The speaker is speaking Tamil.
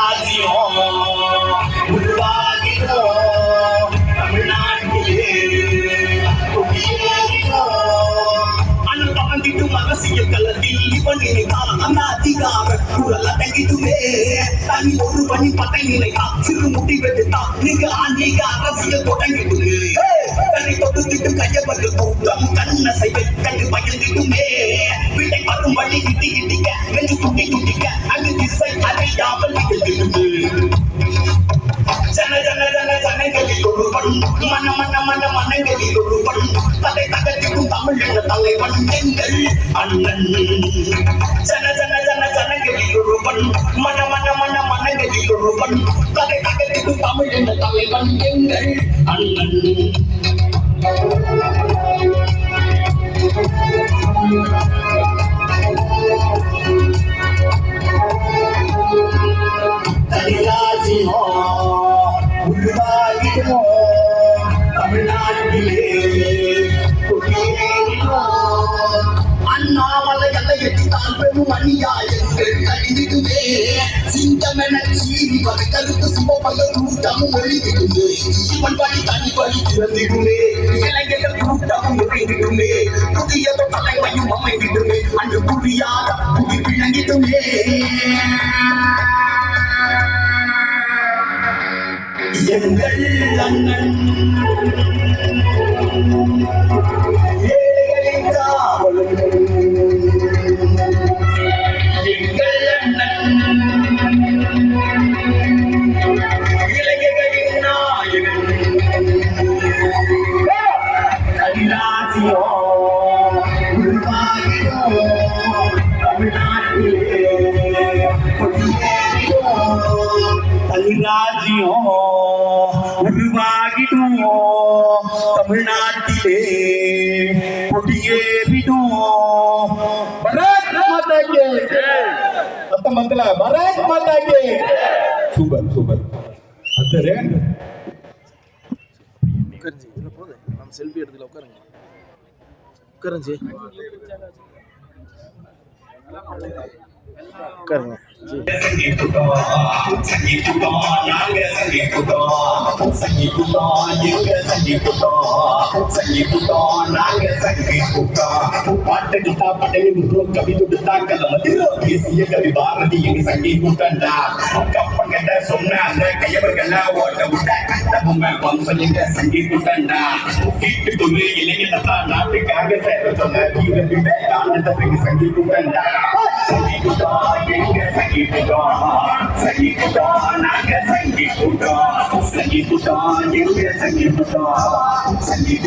ராஜ்யம் உருவாகிடும் தமிழ்நாட்டிலே அனுபவந்திட்டும் அரசியல் களத்தில் இவன் நினைத்தான் அந்த அதிகார குரல் அடங்கிடுமே தனி ஒரு பணி பட்டை நினைத்தான் சிறு முடி வெட்டுத்தான் நீங்க ஆன்மீக அரசியல் தொடங்கிடுமே தனி தொட்டுத்திட்டு கையவர்கள் கூட்டம் கண்ணசைவை கண்டு பயந்திடுமே விடை வரும் வழி கிட்டி கிட்டிக்க நெஞ்சு துட்டி துட்டிக்க அங்கு திசை அறியாமல் நிகழ்ந்திடுமே ஜன ஜன ஜன ஜனங்களில் ஒருவன் மன மன மன மனங்களில் ஒருவன் தலை தகத்திக்கும் தமிழ் என்ற தலைவன் எங்கள் அண்ணன் ஜன ஜன ஜன ஜனங்களில் ஒருவன் மன மன மன மனங்களில் ஒருவன் தலை தகத்திக்கும் தமிழ் என்ற தலைவன் எங்கள் அண்ணன் தமிழ்நாட்டிலே அண்ணாமலை எல்லை எட்டித்தான் பெரும் அநியாயங்கள் கழிந்திடுமே சிங்கமென சீறி வகை கருத்து சிவப்பல்ல கூட்டமும் ஒழிவிடுமே இவன் வழி தனி வழி திறந்திடுமே இளைஞர்கள் கூட்டமும் நுழைந்திடுமே புதியதோ தலைமையும் அமைந்திடுமே அன்று புரியாத புதி விளங்கிடுமே எங்கள் அண்ணன் ஏழைகளின் காவலன் எங்கள் அண்ணன் இளைஞர்களின் நாயகன் கலிராஜ்யம் உருவாகிடும் தமிழ்நாட்டிலே கலிராஜ்யம் உருவாகிடும் தமிழ்நாட்டிலே கொடியேறிடும் பாரத் மாதா கே சத்தமங்கல பாரத் மாதா கே சூப்பர் சூப்பர் அத்தரே உட்காருங்க இதுல போதும் நம்ம செல்ஃபி எடுத்துல உட்காருங்க உட்காருங்க உட்காருங்க நாட்டுக்காக சொன்ன சங்கி